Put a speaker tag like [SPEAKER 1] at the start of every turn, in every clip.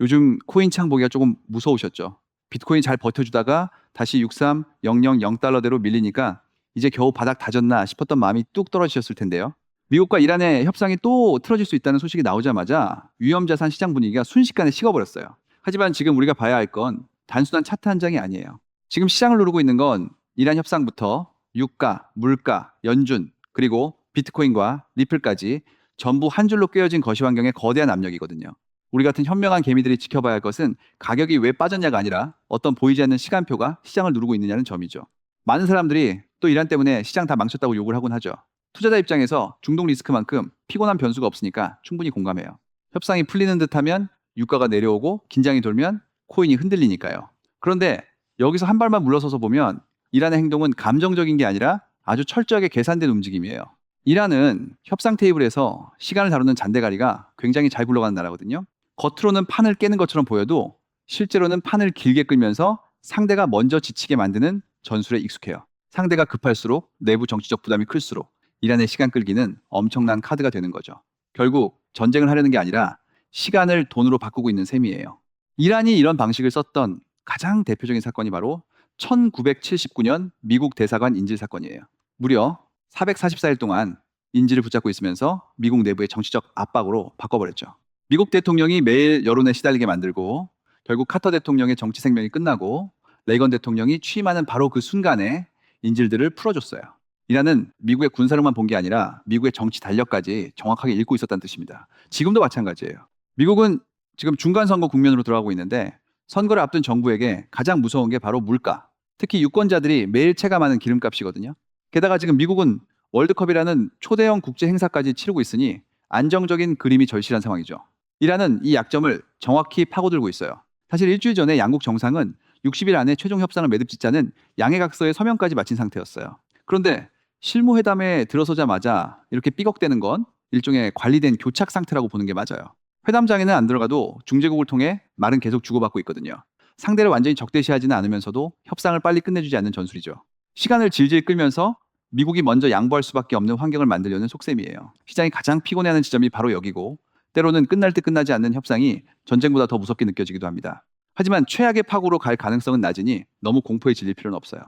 [SPEAKER 1] 요즘 코인 창 보기가 조금 무서우셨죠? 비트코인 잘 버텨주다가 다시 63000달러대로 밀리니까 이제 겨우 바닥 다졌나 싶었던 마음이 뚝 떨어지셨을 텐데요. 미국과 이란의 협상이 또 틀어질 수 있다는 소식이 나오자마자 위험자산 시장 분위기가 순식간에 식어버렸어요. 하지만 지금 우리가 봐야 할 건 단순한 차트 한 장이 아니에요. 지금 시장을 누르고 있는 건 이란 협상부터 유가, 물가, 연준, 그리고 비트코인과 리플까지 전부 한 줄로 꿰어진 거시 환경의 거대한 압력이거든요. 우리 같은 현명한 개미들이 지켜봐야 할 것은 가격이 왜 빠졌냐가 아니라 어떤 보이지 않는 시간표가 시장을 누르고 있느냐는 점이죠. 많은 사람들이 또 이란 때문에 시장 다 망쳤다고 욕을 하곤 하죠. 투자자 입장에서 중동 리스크만큼 피곤한 변수가 없으니까 충분히 공감해요. 협상이 풀리는 듯하면 유가가 내려오고 긴장이 돌면 코인이 흔들리니까요. 그런데 여기서 한 발만 물러서서 보면 이란의 행동은 감정적인 게 아니라 아주 철저하게 계산된 움직임이에요. 이란은 협상 테이블에서 시간을 다루는 잔대가리가 굉장히 잘 굴러가는 나라거든요. 겉으로는 판을 깨는 것처럼 보여도 실제로는 판을 길게 끌면서 상대가 먼저 지치게 만드는 전술에 익숙해요. 상대가 급할수록 내부 정치적 부담이 클수록 이란의 시간 끌기는 엄청난 카드가 되는 거죠. 결국 전쟁을 하려는 게 아니라 시간을 돈으로 바꾸고 있는 셈이에요. 이란이 이런 방식을 썼던 가장 대표적인 사건이 바로 1979년 미국 대사관 인질 사건이에요. 무려 444일 동안 인질을 붙잡고 있으면서 미국 내부의 정치적 압박으로 바꿔버렸죠. 미국 대통령이 매일 여론에 시달리게 만들고 결국 카터 대통령의 정치 생명이 끝나고 레이건 대통령이 취임하는 바로 그 순간에 인질들을 풀어줬어요. 이란은 미국의 군사력만 본 게 아니라 미국의 정치 달력까지 정확하게 읽고 있었다는 뜻입니다. 지금도 마찬가지예요. 미국은 지금 중간선거 국면으로 들어가고 있는데 선거를 앞둔 정부에게 가장 무서운 게 바로 물가, 특히 유권자들이 매일 체감하는 기름값이거든요. 게다가 지금 미국은 월드컵이라는 초대형 국제 행사까지 치르고 있으니 안정적인 그림이 절실한 상황이죠. 이란은 이 약점을 정확히 파고들고 있어요. 사실 일주일 전에 양국 정상은 60일 안에 최종 협상을 매듭짓자는 양해각서의 서명까지 마친 상태였어요. 그런데 실무회담에 들어서자마자 이렇게 삐걱대는 건 일종의 관리된 교착 상태라고 보는 게 맞아요. 회담장에는 안 들어가도 중재국을 통해 말은 계속 주고받고 있거든요. 상대를 완전히 적대시하지는 않으면서도 협상을 빨리 끝내주지 않는 전술이죠. 시간을 질질 끌면서 미국이 먼저 양보할 수밖에 없는 환경을 만들려는 속셈이에요. 시장이 가장 피곤해하는 지점이 바로 여기고 때로는 끝날 듯 끝나지 않는 협상이 전쟁보다 더 무섭게 느껴지기도 합니다. 하지만 최악의 파고로 갈 가능성은 낮으니 너무 공포에 질릴 필요는 없어요.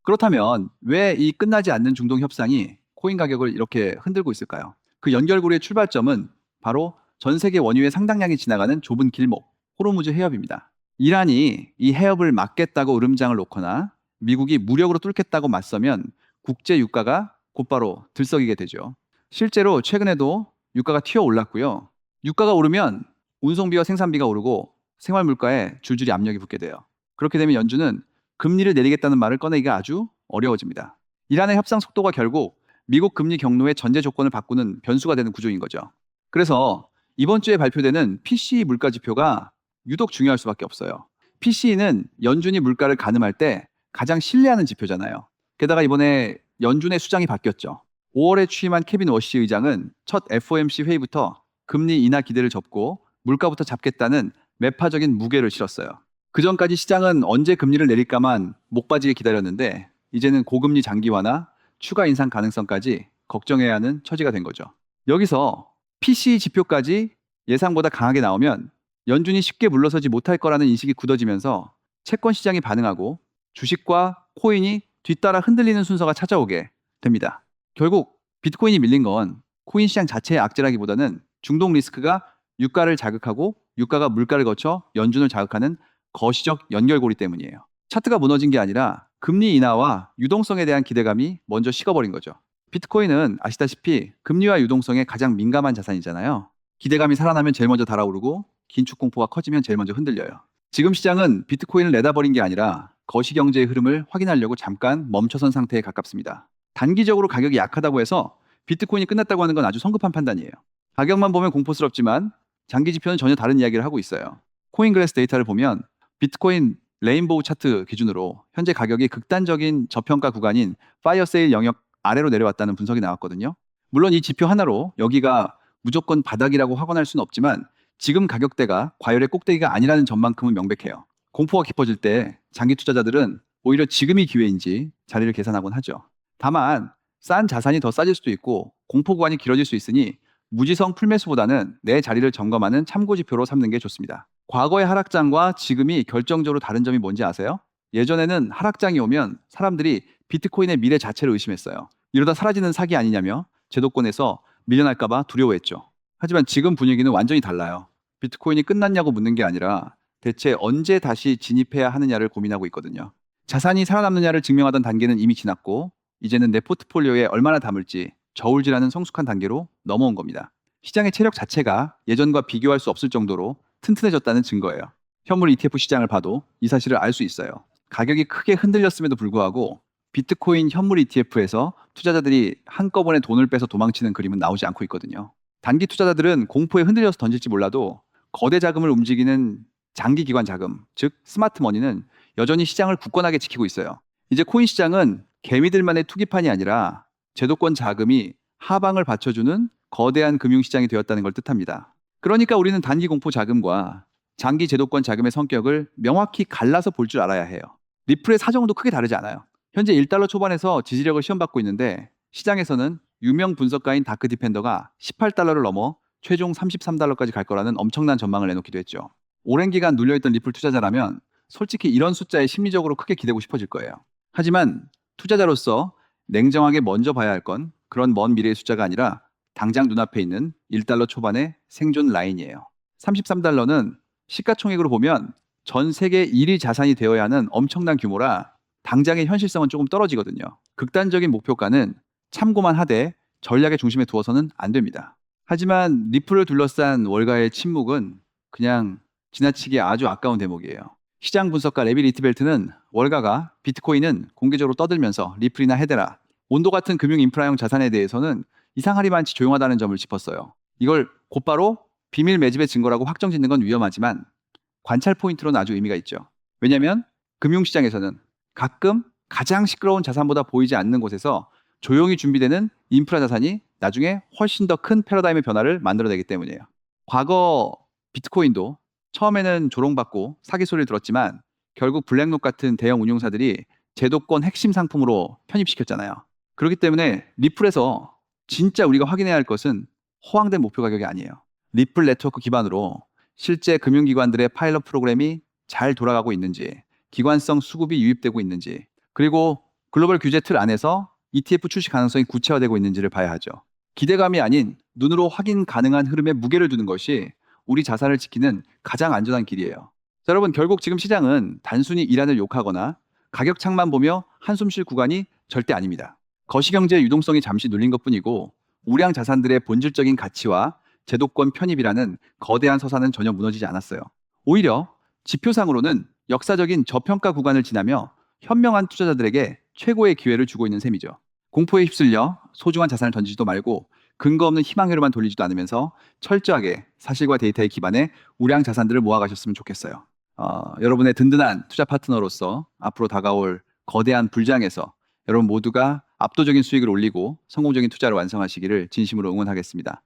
[SPEAKER 1] 그렇다면 왜 이 끝나지 않는 중동 협상이 코인 가격을 이렇게 흔들고 있을까요? 그 연결고리의 출발점은 바로 전 세계 원유의 상당량이 지나가는 좁은 길목, 호르무즈 해협입니다. 이란이 이 해협을 막겠다고 으름장을 놓거나 미국이 무력으로 뚫겠다고 맞서면 국제 유가가 곧바로 들썩이게 되죠. 실제로 최근에도 유가가 튀어 올랐고요. 유가가 오르면 운송비와 생산비가 오르고 생활 물가에 줄줄이 압력이 붙게 돼요. 그렇게 되면 연준은 금리를 내리겠다는 말을 꺼내기가 아주 어려워집니다. 이란의 협상 속도가 결국 미국 금리 경로의 전제 조건을 바꾸는 변수가 되는 구조인 거죠. 그래서 이번 주에 발표되는 PCE 물가 지표가 유독 중요할 수밖에 없어요. PCE는 연준이 물가를 가늠할 때 가장 신뢰하는 지표잖아요. 게다가 이번에 연준의 수장이 바뀌었죠. 5월에 취임한 케빈 워시 의장은 첫 FOMC 회의부터 금리 인하 기대를 접고 물가부터 잡겠다는 매파적인 무게를 실었어요. 그전까지 시장은 언제 금리를 내릴까만 목빠지게 기다렸는데 이제는 고금리 장기화나 추가 인상 가능성까지 걱정해야 하는 처지가 된 거죠. 여기서 PCE 지표까지 예상보다 강하게 나오면 연준이 쉽게 물러서지 못할 거라는 인식이 굳어지면서 채권 시장이 반응하고 주식과 코인이 뒤따라 흔들리는 순서가 찾아오게 됩니다. 결국 비트코인이 밀린 건 코인 시장 자체의 악재라기보다는 중동 리스크가 유가를 자극하고 유가가 물가를 거쳐 연준을 자극하는 거시적 연결고리 때문이에요. 차트가 무너진 게 아니라 금리 인하와 유동성에 대한 기대감이 먼저 식어버린 거죠. 비트코인은 아시다시피 금리와 유동성에 가장 민감한 자산이잖아요. 기대감이 살아나면 제일 먼저 달아오르고 긴축 공포가 커지면 제일 먼저 흔들려요. 지금 시장은 비트코인을 내다버린 게 아니라 거시경제의 흐름을 확인하려고 잠깐 멈춰선 상태에 가깝습니다. 단기적으로 가격이 약하다고 해서 비트코인이 끝났다고 하는 건 아주 성급한 판단이에요. 가격만 보면 공포스럽지만 장기 지표는 전혀 다른 이야기를 하고 있어요. 코인글래스 데이터를 보면 비트코인 레인보우 차트 기준으로 현재 가격이 극단적인 저평가 구간인 파이어 세일 영역 아래로 내려왔다는 분석이 나왔거든요. 물론 이 지표 하나로 여기가 무조건 바닥이라고 확언할 수는 없지만 지금 가격대가 과열의 꼭대기가 아니라는 점만큼은 명백해요. 공포가 깊어질 때 장기 투자자들은 오히려 지금이 기회인지 자리를 계산하곤 하죠. 다만 싼 자산이 더 싸질 수도 있고 공포 구간이 길어질 수 있으니 무지성 풀매수보다는 내 자리를 점검하는 참고 지표로 삼는 게 좋습니다. 과거의 하락장과 지금이 결정적으로 다른 점이 뭔지 아세요? 예전에는 하락장이 오면 사람들이 비트코인의 미래 자체를 의심했어요. 이러다 사라지는 사기 아니냐며 제도권에서 밀려날까봐 두려워했죠. 하지만 지금 분위기는 완전히 달라요. 비트코인이 끝났냐고 묻는 게 아니라 대체 언제 다시 진입해야 하느냐를 고민하고 있거든요. 자산이 살아남느냐를 증명하던 단계는 이미 지났고 이제는 내 포트폴리오에 얼마나 담을지 저울질하는 성숙한 단계로 넘어온 겁니다. 시장의 체력 자체가 예전과 비교할 수 없을 정도로 튼튼해졌다는 증거예요. 현물 ETF 시장을 봐도 이 사실을 알 수 있어요. 가격이 크게 흔들렸음에도 불구하고 비트코인 현물 ETF에서 투자자들이 한꺼번에 돈을 빼서 도망치는 그림은 나오지 않고 있거든요. 단기 투자자들은 공포에 흔들려서 던질지 몰라도 거대 자금을 움직이는 장기 기관 자금, 즉 스마트 머니는 여전히 시장을 굳건하게 지키고 있어요. 이제 코인 시장은 개미들만의 투기판이 아니라 제도권 자금이 하방을 받쳐주는 거대한 금융시장이 되었다는 걸 뜻합니다. 그러니까 우리는 단기 공포 자금과 장기 제도권 자금의 성격을 명확히 갈라서 볼 줄 알아야 해요. 리플의 사정도 크게 다르지 않아요. 현재 1달러 초반에서 지지력을 시험받고 있는데 시장에서는 유명 분석가인 다크 디펜더가 18달러를 넘어 최종 33달러까지 갈 거라는 엄청난 전망을 내놓기도 했죠. 오랜 기간 눌려있던 리플 투자자라면 솔직히 이런 숫자에 심리적으로 크게 기대고 싶어질 거예요. 하지만 투자자로서 냉정하게 먼저 봐야 할 건 그런 먼 미래의 숫자가 아니라 당장 눈앞에 있는 1달러 초반의 생존 라인이에요. 33달러는 시가총액으로 보면 전 세계 1위 자산이 되어야 하는 엄청난 규모라 당장의 현실성은 조금 떨어지거든요. 극단적인 목표가는 참고만 하되 전략의 중심에 두어서는 안 됩니다. 하지만 리플을 둘러싼 월가의 침묵은 그냥 지나치게 아주 아까운 대목이에요. 시장 분석가 레비 리트벨트는 월가가 비트코인은 공개적으로 떠들면서 리플이나 헤데라, 온도 같은 금융 인프라형 자산에 대해서는 이상하리만치 조용하다는 점을 짚었어요. 이걸 곧바로 비밀 매집의 증거라고 확정짓는 건 위험하지만 관찰 포인트로는 아주 의미가 있죠. 왜냐하면 금융시장에서는 가끔 가장 시끄러운 자산보다 보이지 않는 곳에서 조용히 준비되는 인프라 자산이 나중에 훨씬 더 큰 패러다임의 변화를 만들어내기 때문이에요. 과거 비트코인도 처음에는 조롱받고 사기 소리를 들었지만 결국 블랙록 같은 대형 운용사들이 제도권 핵심 상품으로 편입시켰잖아요. 그렇기 때문에 리플에서 진짜 우리가 확인해야 할 것은 허황된 목표 가격이 아니에요. 리플 네트워크 기반으로 실제 금융기관들의 파일럿 프로그램이 잘 돌아가고 있는지, 기관성 수급이 유입되고 있는지, 그리고 글로벌 규제 틀 안에서 ETF 출시 가능성이 구체화되고 있는지를 봐야 하죠. 기대감이 아닌 눈으로 확인 가능한 흐름에 무게를 두는 것이 우리 자산을 지키는 가장 안전한 길이에요. 자, 여러분, 결국 지금 시장은 단순히 이란을 욕하거나 가격창만 보며 한숨 쉴 구간이 절대 아닙니다. 거시경제의 유동성이 잠시 눌린 것뿐이고 우량 자산들의 본질적인 가치와 제도권 편입이라는 거대한 서사는 전혀 무너지지 않았어요. 오히려 지표상으로는 역사적인 저평가 구간을 지나며 현명한 투자자들에게 최고의 기회를 주고 있는 셈이죠. 공포에 휩쓸려 소중한 자산을 던지지도 말고 근거 없는 희망회로만 돌리지도 않으면서 철저하게 사실과 데이터에 기반해 우량 자산들을 모아가셨으면 좋겠어요. 여러분의 든든한 투자 파트너로서 앞으로 다가올 거대한 불장에서 여러분 모두가 압도적인 수익을 올리고 성공적인 투자를 완성하시기를 진심으로 응원하겠습니다.